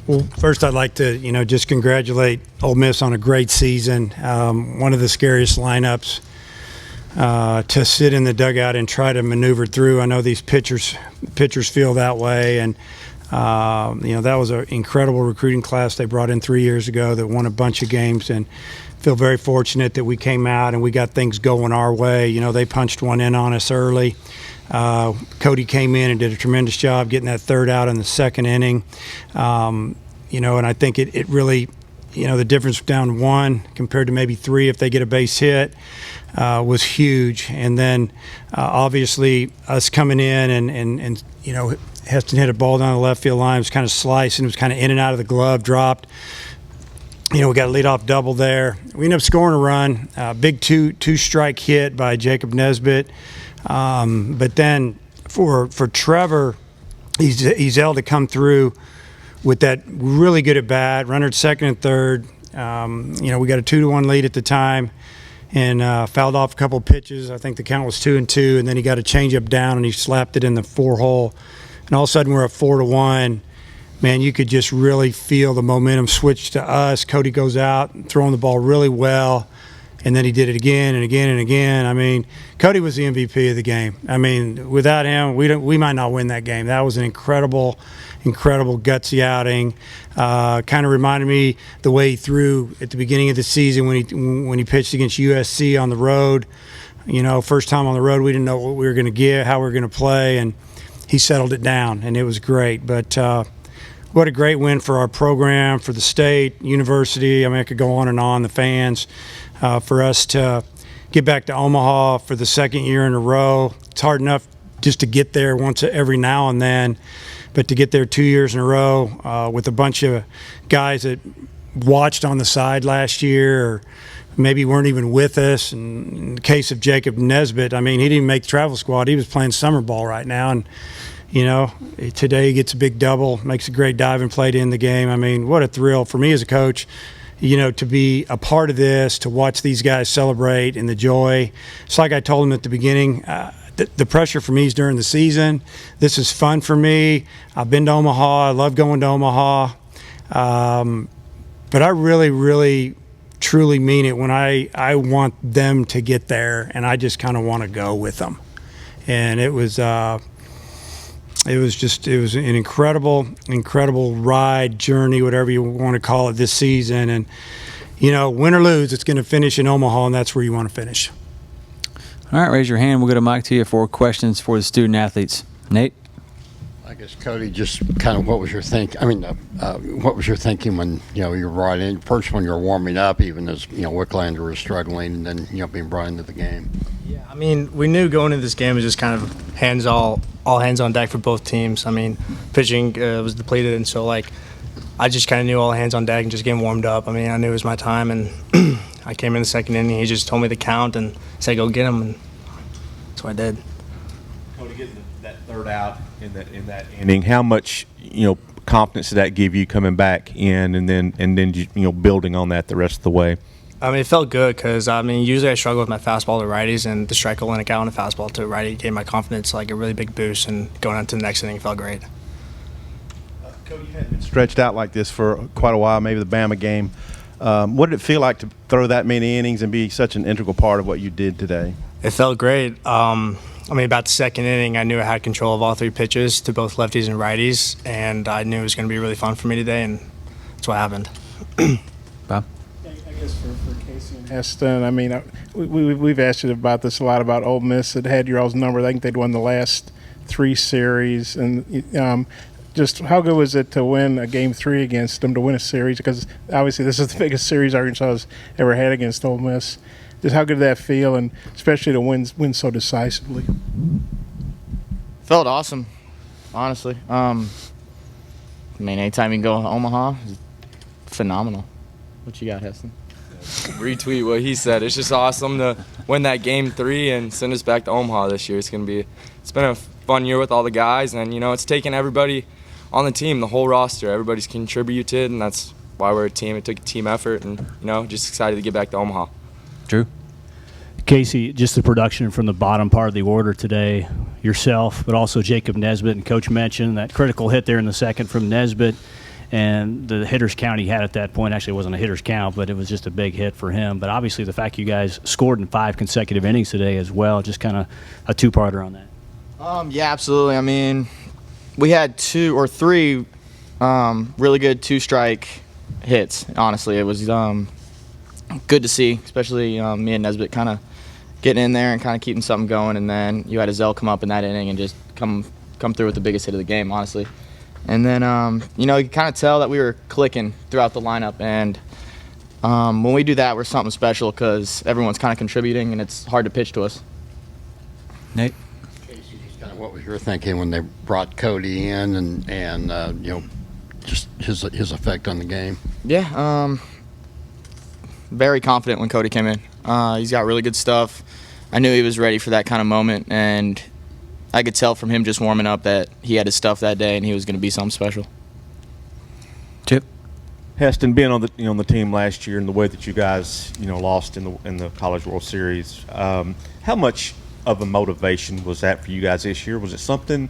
Well, first I'd like to, just congratulate Ole Miss on a great season. One of the scariest lineups to sit in the dugout and try to maneuver through. I know these pitchers feel that way, and that was an incredible recruiting class they brought in 3 years ago that won a bunch of games, and feel very fortunate that we came out and we got things going our way. They punched one in on us early. Cody came in and did a tremendous job getting that third out in the second inning. And I think it really, the difference down one compared to maybe three if they get a base hit was huge. And then obviously us coming in and Heston hit a ball down the left field line. It was kind of sliced and it was kind of in and out of the glove, dropped. We got a leadoff double there. We ended up scoring a run, big two-strike hit by Jacob Nesbitt. But then for Trevor, he's able to come through with that really good at bat, runner at second and third. We got a 2-1 lead at the time, and fouled off a couple pitches. I think the count was 2-2, and then he got a changeup down and he slapped it in the 4-hole. And all of a sudden we're at 4-1. Man, you could just really feel the momentum switch to us. Cody goes out, throwing the ball really well. And then he did it again and again and again. I mean, Cody was the MVP of the game. I mean, without him, we might not win that game. That was an incredible gutsy outing. Kind of reminded me the way he threw at the beginning of the season when he pitched against USC on the road. First time on the road, we didn't know what we were going to get, how we were going to play, and he settled it down, and it was great. But what a great win for our program, for the state, university. I mean, I could go on and on, the fans. For us to get back to Omaha for the second year in a row. It's hard enough just to get there once every now and then, but to get there 2 years in a row with a bunch of guys that watched on the side last year or maybe weren't even with us. And in the case of Jacob Nesbitt, I mean, he didn't even make the travel squad. He was playing summer ball right now, and today he gets a big double, makes a great diving play to end the game. I mean, what a thrill for me as a coach. To be a part of this, to watch these guys celebrate and the joy. It's like I told them at the beginning, the pressure for me is during the season. This is fun for me. I've been to Omaha. I love going to Omaha. But I really, really, truly mean it when I want them to get there, and I just kind of want to go with them. And it was an incredible ride, journey, whatever you want to call it this season. And, win or lose, it's going to finish in Omaha, and that's where you want to finish. All right, raise your hand. We'll get a mic to you for questions for the student athletes. Nate? I guess, Cody, just kind of what was your thinking when, you were brought in? First, when you were warming up, even as, Wicklander was struggling, and then, being brought into the game. Yeah, I mean, we knew going into this game was just kind of all hands on deck for both teams. I mean, pitching was depleted, and so, I just kind of knew all hands on deck and just getting warmed up. I mean, I knew it was my time, and I came in the second inning. He just told me the count and said, go get him, and that's what I did. Cody, getting that third out in that inning, how much, confidence did that give you coming back in and then building on that the rest of the way? I mean, it felt good because, usually I struggle with my fastball to righties, and the strike and a count on a fastball to a righty gave my confidence a really big boost, and going on to the next inning felt great. Cody, you hadn't been stretched out like this for quite a while, maybe the Bama game. What did it feel like to throw that many innings and be such an integral part of what you did today? It felt great. About the second inning, I knew I had control of all three pitches to both lefties and righties, and I knew it was going to be really fun for me today, and that's what happened. Bob? I guess for Casey and Heston, we've asked you about this a lot about Ole Miss that had your all's number. I think they'd won the last 3 series, and just how good was it to win a game 3 against them, to win a series? Because obviously this is the biggest series Arkansas has ever had against Ole Miss. Just how good did that feel, and especially to win so decisively? Felt awesome, honestly. Anytime you can go to Omaha, phenomenal. What you got, Heston? Retweet what he said. It's just awesome to win that game 3 and send us back to Omaha this year. It's been a fun year with all the guys, and it's taken everybody on the team, the whole roster. Everybody's contributed, and that's why we're a team. It took a team effort, and just excited to get back to Omaha. Drew? Casey, just the production from the bottom part of the order today, yourself, but also Jacob Nesbitt, and Coach mentioned that critical hit there in the second from Nesbitt. and the hitter's count he had at that point actually wasn't a hitter's count, but it was just a big hit for him. But obviously the fact you guys scored in 5 consecutive innings today as well, just kind of a two-parter on that. Yeah, absolutely. I mean, we had 2 or 3 really good 2-strike hits. Honestly, it was good to see, especially me and Nesbitt kind of getting in there and kind of keeping something going. And then you had Azell come up in that inning and just come through with the biggest hit of the game, honestly. And then, you could kind of tell that we were clicking throughout the lineup. And when we do that, we're something special because everyone's kind of contributing and it's hard to pitch to us. Nate? Casey, just kind of what was your thinking when they brought Cody in and just his effect on the game? Yeah, very confident when Cody came in. He's got really good stuff. I knew he was ready for that kind of moment, and I could tell from him just warming up that he had his stuff that day and he was going to be something special. Chip? Heston, being on the team last year and the way that you guys lost in the College World Series, how much of a motivation was that for you guys this year? Was it something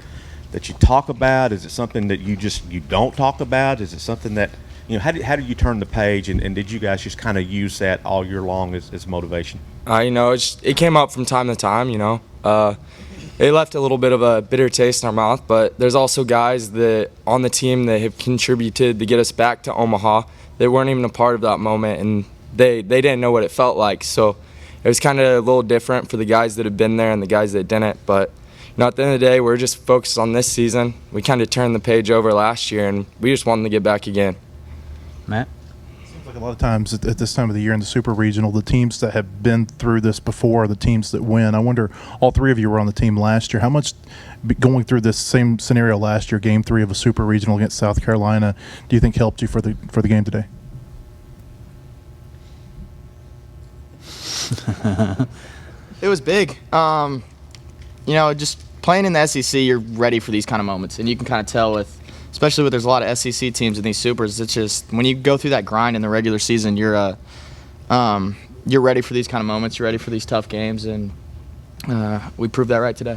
that you talk about? Is it something that you don't talk about? Is it something that how did you turn the page and did you guys just kind of use that all year long as motivation? It came up from time to time. It left a little bit of a bitter taste in our mouth, but there's also guys that on the team that have contributed to get us back to Omaha. They weren't even a part of that moment, and they didn't know what it felt like. So it was kind of a little different for the guys that have been there and the guys that didn't. But at the end of the day, we're just focused on this season. We kind of turned the page over last year, and we just wanted to get back again. Matt? Seems like a lot of times at this time of the year in the Super Regional, the teams that have been through this before are the teams that win. I wonder, all 3 of you were on the team last year. How much going through this same scenario last year, Game 3 of a Super Regional against South Carolina, do you think helped you for the game today? It was big. Just playing in the SEC, you're ready for these kind of moments, and you can kind of tell especially with there's a lot of SEC teams in these supers. It's just when you go through that grind in the regular season, you're ready for these kind of moments. You're ready for these tough games, and we proved that right today.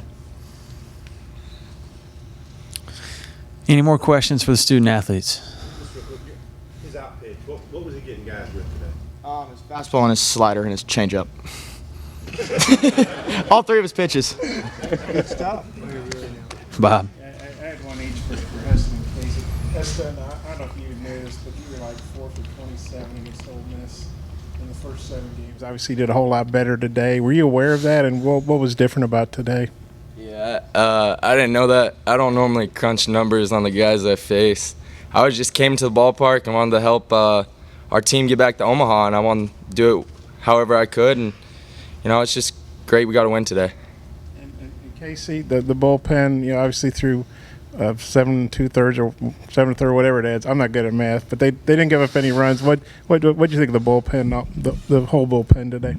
Any more questions for the student athletes? His out pitch, what was he getting guys with today? His fastball and his slider and his changeup. All 3 of his pitches. Good stuff. Bob? I had one each for Heston and Casey. Heston, I don't know if you knew this, but you were like 4 for 27 against Ole Miss in the first 7 games. Obviously, you did a whole lot better today. Were you aware of that, and what was different about today? Yeah, I didn't know that. I don't normally crunch numbers on the guys I face. I just came to the ballpark and wanted to help our team get back to Omaha, and I wanted to do it however I could. And it's just great we got a win today. And Casey, the bullpen, obviously through 7 2/3 or 7 1/3, whatever it is. I'm not good at math, but they didn't give up any runs. What do you think of the bullpen, the whole bullpen today?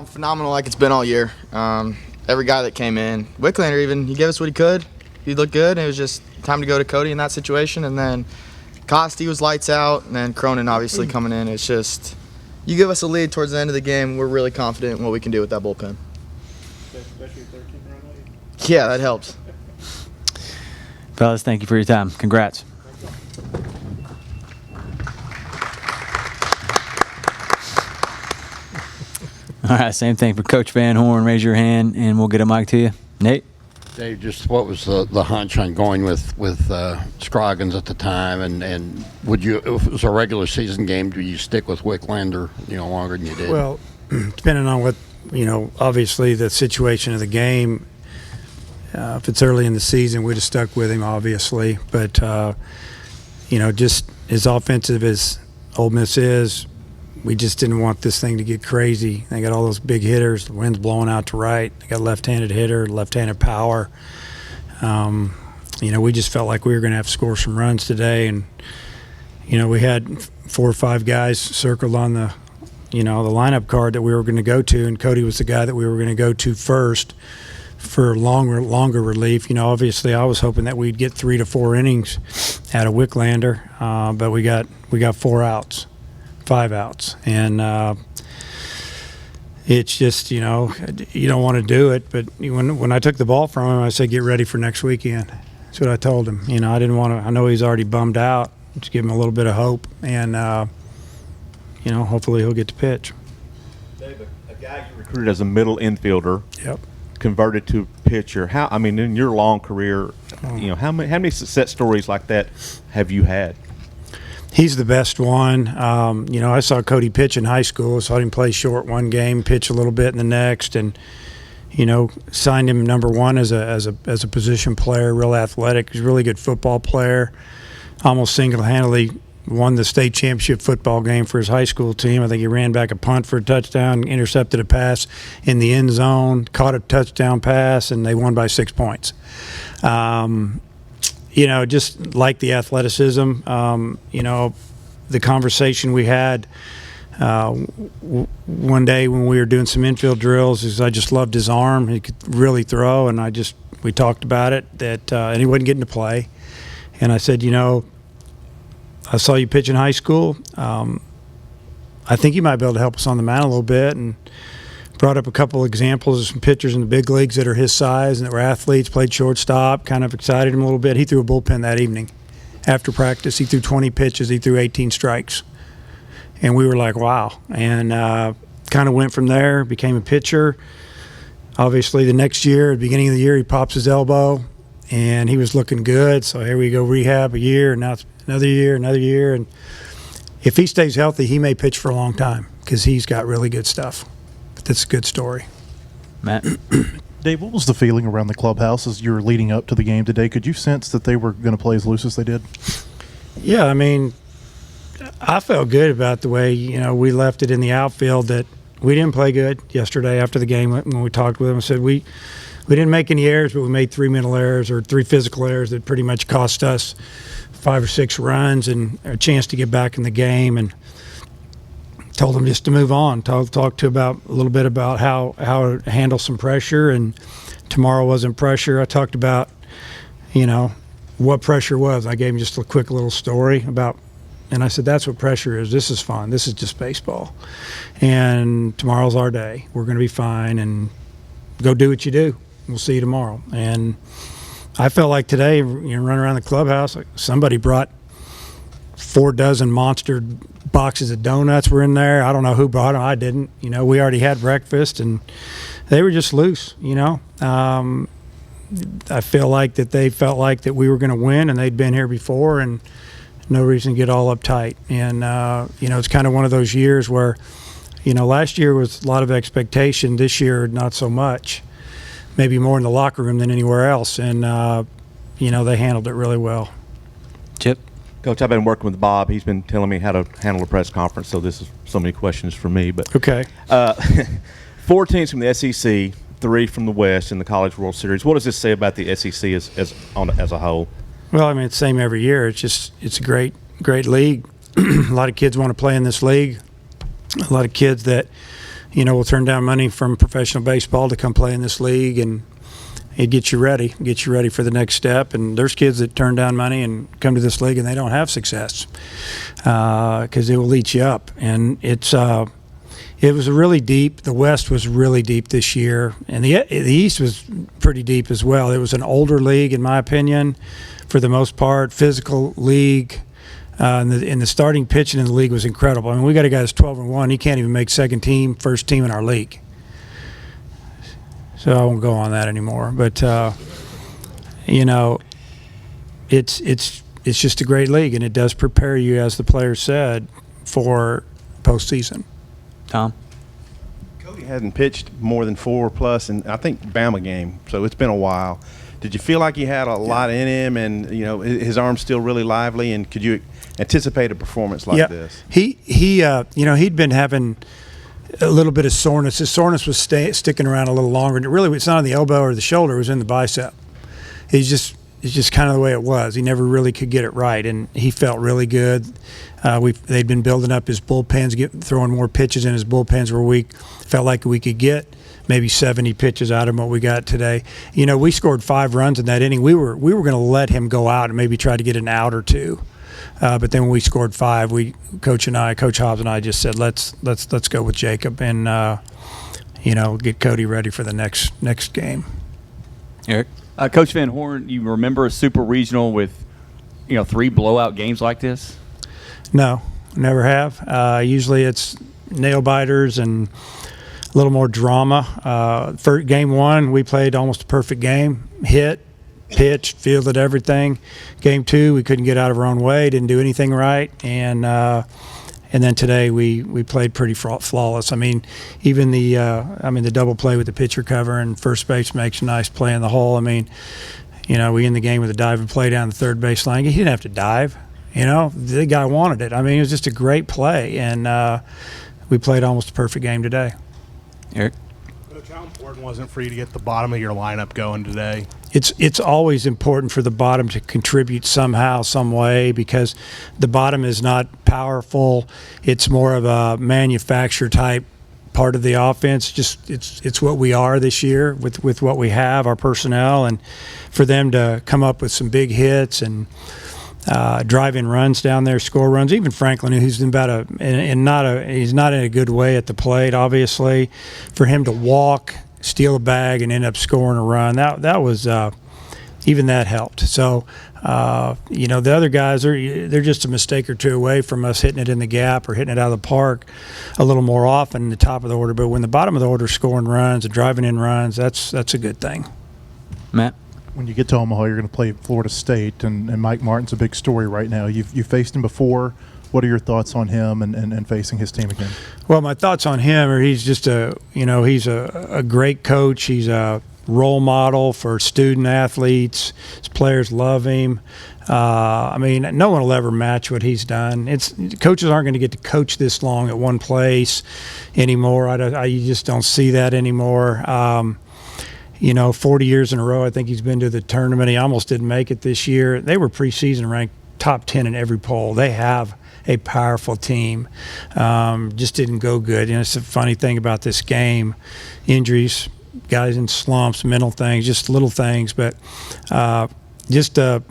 Phenomenal, like it's been all year. Every guy that came in, Wicklander even, he gave us what he could. He looked good. And it was just time to go to Cody in that situation, and then Costi was lights out, and then Cronin obviously coming in. It's just you give us a lead towards the end of the game, we're really confident in what we can do with that bullpen. Especially a 13-run lead. Yeah, that helps. Fellas, thank you for your time. Congrats. All right, same thing for Coach Van Horn. Raise your hand, and we'll get a mic to you. Nate? Dave, just what was the hunch on going with Scroggins at the time, and would you, if it was a regular season game, do you stick with Wicklander, longer than you did? Well, depending on what, obviously the situation of the game, if it's early in the season, we'd have stuck with him, obviously. But, just as offensive as Ole Miss is, we just didn't want this thing to get crazy. They got all those big hitters. The wind's blowing out to right. They got a left-handed hitter, left-handed power. We just felt like we were going to have to score some runs today. And, we had 4 or 5 guys circled on the lineup card that we were going to go to, and Cody was the guy that we were going to go to first for longer relief. Obviously I was hoping that we'd get 3 to 4 innings out of Wicklander, but we got 4 outs. 5 outs, and it's just you don't want to do it, but when I took the ball from him, I said get ready for next weekend. That's what I told him. I didn't want to. I know he's already bummed out, just give him a little bit of hope, and hopefully he'll get to pitch. Dave, a guy you recruited as a middle infielder, Yep. converted to pitcher. In your long career, how many success stories like that have you had? He's the best one. I saw Cody pitch in high school. Saw him play short one game, pitch a little bit in the next, and signed him number one as a position player. Real athletic. He's a really good football player. Almost single-handedly won the state championship football game for his high school team. I think he ran back a punt for a touchdown, intercepted a pass in the end zone, caught a touchdown pass, and they won by 6 points. Just like the athleticism, the conversation we had one day when we were doing some infield drills is I just loved his arm. He could really throw, and we talked about it, and he wasn't getting to play. And I said, I saw you pitch in high school. I think you might be able to help us on the mound a little bit, and brought up a couple examples of some pitchers in the big leagues that are his size and that were athletes, played shortstop, kind of excited him a little bit. He threw a bullpen that evening. After practice, he threw 20 pitches. He threw 18 strikes. And we were like, wow. And kind of went from there, became a pitcher. Obviously, the next year, at the beginning of the year, he pops his elbow, and he was looking good. So here we go, rehab a year, and now it's another year. And if he stays healthy, he may pitch for a long time because he's got really good stuff. But that's a good story. Matt? Dave, what was the feeling around the clubhouse as you were leading up to the game today? Could you sense that they were going to play as loose as they did? Yeah, I felt good about the way, we left it in the outfield, that we didn't play good yesterday after the game when we talked with them. I said we didn't make any errors, but we made 3 mental errors or 3 physical errors that pretty much cost us 5 or 6 runs and a chance to get back in the game, and told them just to move on. Talked a little bit about how to handle some pressure, and tomorrow wasn't pressure. I talked about, what pressure was. I gave him just a quick little story about, and I said, that's what pressure is. This is fun. This is just baseball. And tomorrow's our day. We're going to be fine, and go do what you do. We'll see you tomorrow. And I felt like today, running around the clubhouse, like somebody brought 4 dozen monster boxes of donuts were in there. I don't know who brought them. I didn't. We already had breakfast, and they were just loose, I feel like that they felt like that we were going to win, and they'd been here before, and no reason to get all uptight. And, it's kind of one of those years where, last year was a lot of expectation. This year, not so much. Maybe more in the locker room than anywhere else. And, they handled it really well. Chip? Coach, I've been working with Bob. He's been telling me how to handle a press conference, so this is so many questions for me. But okay. 4 teams from the SEC, 3 from the West in the College World Series. What does this say about the SEC as a whole? Well, it's the same every year. It's a great league. A lot of kids want to play in this league. A lot of kids that, will turn down money from professional baseball to come play in this league, and it gets you ready for the next step. And there's kids that turn down money and come to this league and they don't have success because it will eat you up. And it was really deep. The West was really deep this year, and the East was pretty deep as well. It was an older league, in my opinion, for the most part. Physical league. And the starting pitching in the league was incredible. We got a guy that's 12-1. He can't even make second team, first team in our league. So I won't go on that anymore. But it's just a great league, and it does prepare you, as the player said, for postseason. Tom? Cody hadn't pitched more than 4+ in, I think, Bama game, so it's been a while. Did you feel like he had a lot in him, and his arm's still really lively? And could you anticipate a performance like this? He'd been having a little bit of soreness. His soreness was sticking around a little longer, and it's not on the elbow or the shoulder; it was in the bicep. It's just kind of the way it was. He never really could get it right, and he felt really good. They'd been building up his bullpens, throwing more pitches in his bullpens where we felt like we could get maybe 70 pitches out of him, what we got today. We scored 5 runs in that inning. We were going to let him go out and maybe try to get an out or 2. But then when we scored 5, Coach Hobbs and I just said, let's go with Jacob and get Cody ready for the next game. Eric? Coach Van Horn, you remember a super regional with 3 blowout games like this? No, never have. Usually it's nail biters and a little more drama. For game 1, we played almost a perfect game. Hit, pitched, fielded everything. Game 2, we couldn't get out of our own way, didn't do anything right, and then today we played pretty flawless. I mean, even the double play with the pitcher cover and first base makes a nice play in the hole. I mean, we end the game with a diving play down the third base line. He didn't have to dive. The guy wanted it. I mean, it was just a great play, and we played almost a perfect game today. Eric? Coach, how important was it for you to get the bottom of your lineup going today? It's always important for the bottom to contribute somehow, some way, because the bottom is not powerful. It's more of a manufacturer type part of the offense. Just it's what we are this year with what we have, our personnel, and for them to come up with some big hits and drive-in runs down there, score runs. Even Franklin, who's he's not in a good way at the plate, obviously. For him to walk, steal a bag, and end up scoring a run, that was even that helped. So the other guys they're just a mistake or two away from us hitting it in the gap or hitting it out of the park a little more often in the top of the order. But when the bottom of the order is scoring runs and driving in runs, that's a good thing. Matt? When you get to Omaha, you're going to play Florida State, and Mike Martin's a big story right now. You've faced him before. What are your thoughts on him and facing his team again? Well, my thoughts on him are he's just he's a great coach. He's a role model for student athletes. His players love him. I mean, no one will ever match what he's done. Coaches aren't going to get to coach this long at one place anymore. You just don't see that anymore. 40 years in a row, I think he's been to the tournament. He almost didn't make it this year. They were preseason ranked top 10 in every poll. They have a powerful team. Just didn't go good. It's a funny thing about this game. Injuries, guys in slumps, mental things, just little things. But he's a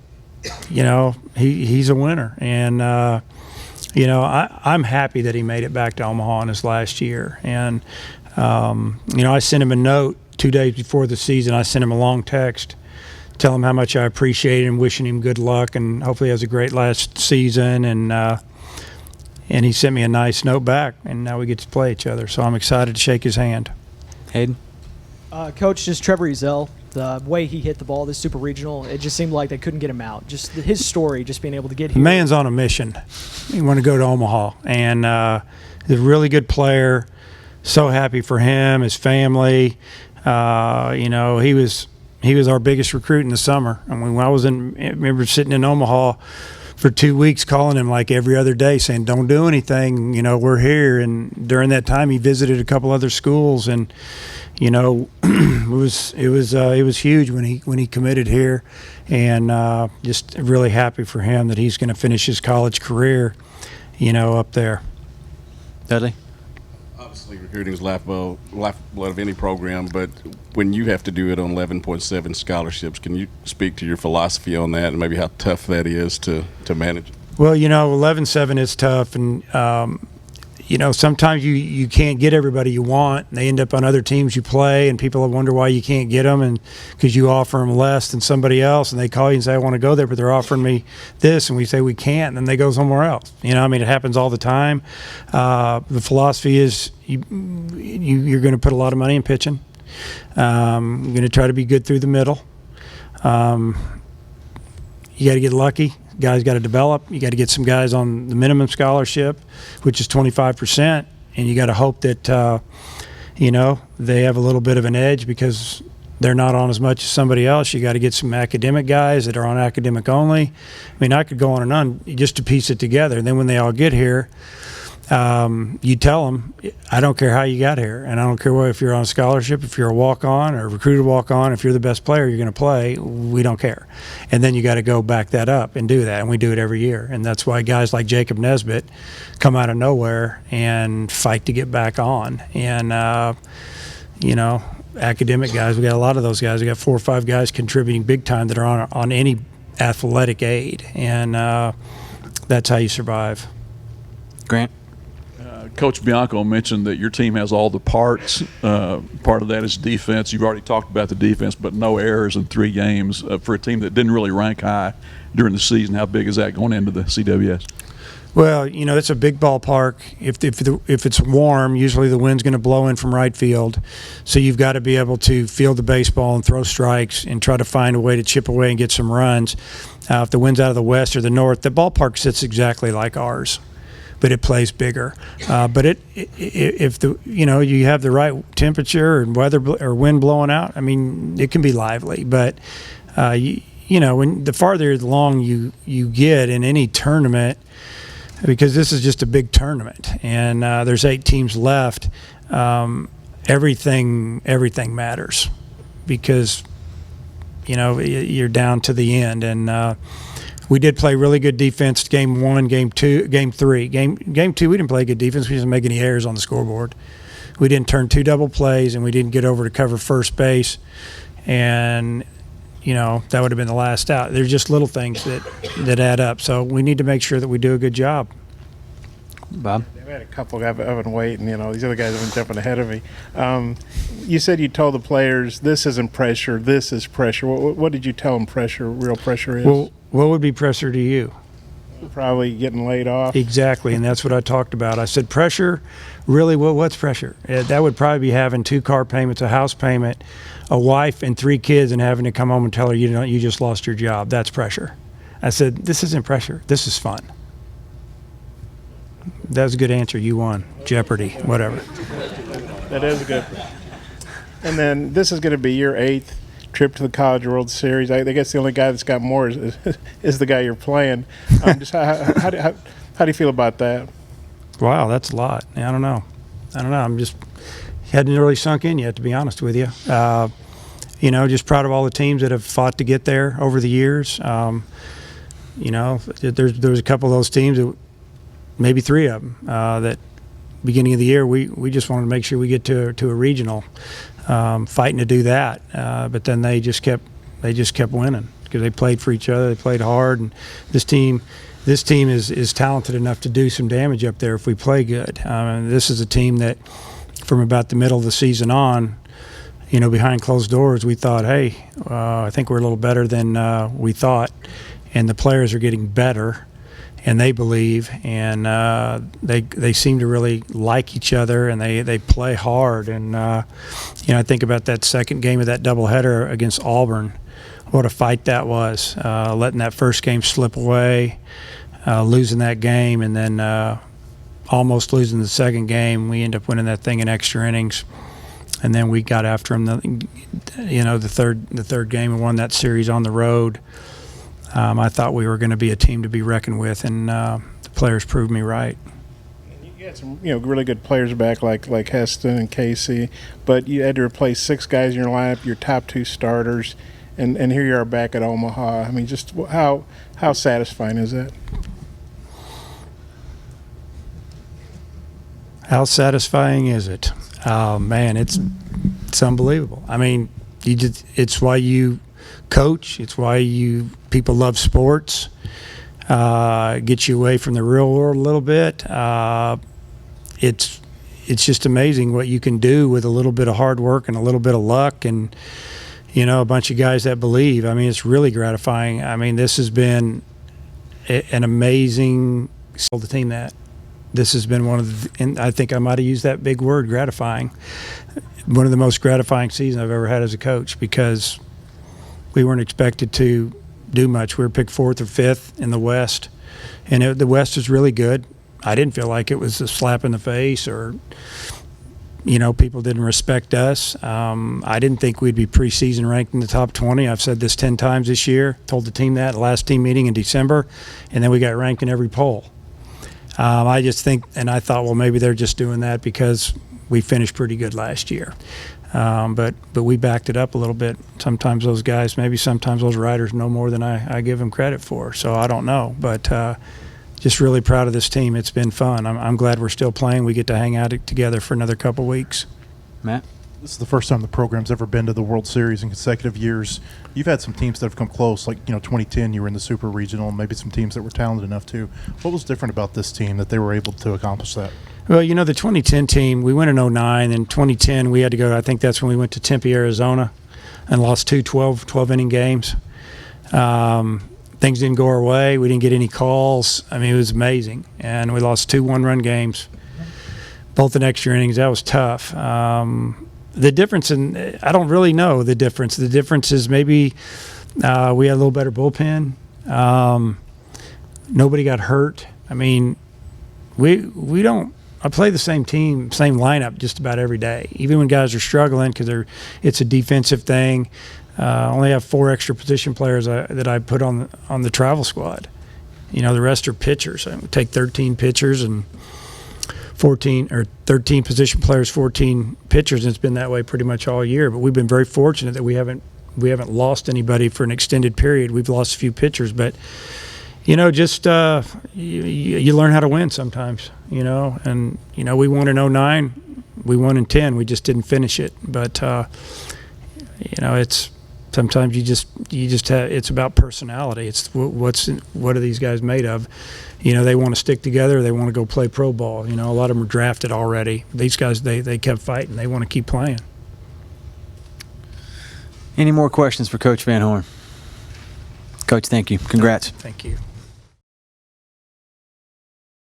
winner. And, I'm happy that he made it back to Omaha in his last year. And, I sent him a note 2 days before the season. I sent him a long text, tell him how much I appreciate him, wishing him good luck, and hopefully he has a great last season. And he sent me a nice note back, and now we get to play each other. So I'm excited to shake his hand. Hayden? Coach, just Trevor Ezell, the way he hit the ball this super regional, it just seemed like they couldn't get him out. Just his story, just being able to get The here. man's on a mission. He wanted to go to Omaha, and he's a really good player. So happy for him, his family. He was our biggest recruit in the summer. I mean, when I remember sitting in Omaha for 2 weeks, calling him like every other day, saying, "Don't do anything. We're here." And during that time, he visited a couple other schools, and it was huge when he committed here, and just really happy for him that he's going to finish his college career, up there. Dudley? Obviously, recruiting is lifeblood of any program, but when you have to do it on 11.7 scholarships, can you speak to your philosophy on that and maybe how tough that is to manage? Well, 11.7 is tough, and sometimes you can't get everybody you want. And they end up on other teams you play, and people wonder why you can't get them, and because you offer them less than somebody else, and they call you and say, "I want to go there, but they're offering me this," and we say we can't, and then they go somewhere else. It happens all the time. The philosophy is you're going to put a lot of money in pitching. You're going to try to be good through the middle. You got to get lucky. Guys got to develop. You got to get some guys on the minimum scholarship, which is 25%, and you got to hope that they have a little bit of an edge because they're not on as much as somebody else. You got to get some academic guys that are on academic only. I could go on and on just to piece it together. And then when they all get here, you tell them, I don't care how you got here, and I don't care if you're on a scholarship, if you're a walk-on or a recruited walk-on, if you're the best player you're going to play, we don't care. And then you got to go back that up and do that, and we do it every year. And that's why guys like Jacob Nesbitt come out of nowhere and fight to get back on. And, academic guys, we got a lot of those guys. We got 4 or 5 guys contributing big time that are on any athletic aid, and that's how you survive. Grant? Coach Bianco mentioned that your team has all the parts. Part of that is defense. You've already talked about the defense, but no errors in 3 games for a team that didn't really rank high during the season. How big is that going into the CWS? Well, it's a big ballpark. If it's warm, usually the wind's going to blow in from right field. So you've got to be able to field the baseball and throw strikes and try to find a way to chip away and get some runs. If the wind's out of the west or the north, the ballpark sits exactly like ours, but it plays bigger. But if you have the right temperature and weather or wind blowing out, I mean, it can be lively. But when the farther along you get in any tournament, because this is just a big tournament and there's 8 teams left, everything matters because you're down to the end. And we did play really good defense game 1, game 2, game 3. Game 2 we didn't play good defense. We didn't make any errors on the scoreboard. We didn't turn 2 double plays, and we didn't get over to cover first base, and that would have been the last out. There's just little things that add up. So we need to make sure that we do a good job. Bob? I've had a couple. I've been waiting. These other guys have been jumping ahead of me. You said you told the players, this isn't pressure, this is pressure. What did you tell them real pressure is? Well, what would be pressure to you? Probably getting laid off. Exactly, and that's what I talked about. I said pressure, really, what's pressure? That would probably be having 2 car payments, a house payment, a wife and 3 kids, and having to come home and tell her you just lost your job. That's pressure. I said, this isn't pressure. This is fun. That was a good answer. You won. Jeopardy, whatever. That is good. And then this is going to be your 8th trip to the College World Series. I guess the only guy that's got more is the guy you're playing. Just how do you feel about that? Wow, that's a lot. I don't know. I'm just hadn't really sunk in yet, to be honest with you. Just proud of all the teams that have fought to get there over the years. There's a couple of those teams that, maybe 3 of them, that beginning of the year we just wanted to make sure we get to a regional, fighting to do that. But then they just kept winning because they played for each other. They played hard, and this team is talented enough to do some damage up there if we play good. This is a team that, from about the middle of the season on, behind closed doors, we thought, hey, I think we're a little better than we thought, and the players are getting better. And they believe, and they seem to really like each other, and they play hard. And I think about that second game of that doubleheader against Auburn. What a fight that was! Letting that first game slip away, losing that game, and then almost losing the second game. We end up winning that thing in extra innings, and then we got after them. The third game and won that series on the road. I thought we were going to be a team to be reckoned with, and the players proved me right. You had some, really good players back like Heston and Casey, but you had to replace 6 guys in your lineup, your top 2 starters, and here you are back at Omaha. I mean, just how satisfying is that? How satisfying is it? Man, it's unbelievable. I mean, it's why you coach. It's why people love sports. Get you away from the real world a little bit. It's just amazing what you can do with a little bit of hard work and a little bit of luck, and a bunch of guys that believe. I mean, it's really gratifying. I mean, this has been an amazing the team that. This has been one of the, and I think I might have used that big word, gratifying. One of the most gratifying seasons I've ever had as a coach, because we weren't expected to do much. We were picked 4th or 5th in the West, and the West is really good. I didn't feel like it was a slap in the face or, people didn't respect us. I didn't think we'd be preseason ranked in the top 20. I've said this 10 times this year, told the team that at the last team meeting in December, and then we got ranked in every poll. I just think, and I thought, well, maybe they're just doing that because we finished pretty good last year. But we backed it up a little bit. Sometimes those guys, sometimes those riders know more than I give them credit for. So I don't know, but just really proud of this team. It's been fun. I'm glad we're still playing. We get to hang out together for another couple weeks. Matt? This is the first time the program's ever been to the World Series in consecutive years. You've had some teams that have come close, like 2010 you were in the Super Regional, and maybe some teams that were talented enough too. What was different about this team that they were able to accomplish that? Well, you know, the 2010 team, we went in 09, and 2010 we had to go, I think that's when we went to Tempe, Arizona, and lost two 12-inning games. Things didn't go our way. We didn't get any calls. I mean, it was amazing. And we lost two one-run games, both in extra innings. That was tough. The difference I don't really know the difference. The difference is maybe we had a little better bullpen. Nobody got hurt. I mean, we don't. I play the same team, same lineup just about every day, even when guys are struggling because it's a defensive thing. I only have 4 extra position players that I put on the travel squad. You know, the rest are pitchers. I take 13 pitchers and 13 position players, 14 pitchers, and it's been that way pretty much all year. But we've been very fortunate that we haven't lost anybody for an extended period. We've lost a few pitchers, but you know, just you learn how to win sometimes. You know, and you know we won in 09, we won in 10. We just didn't finish it, but you know it's. Sometimes you just have, it's about personality. It's what are these guys made of? You know, they want to stick together. They want to go play pro ball. You know, a lot of them are drafted already. These guys, they kept fighting. They want to keep playing. Any more questions for Coach Van Horn? Coach, thank you. Congrats. Thank you.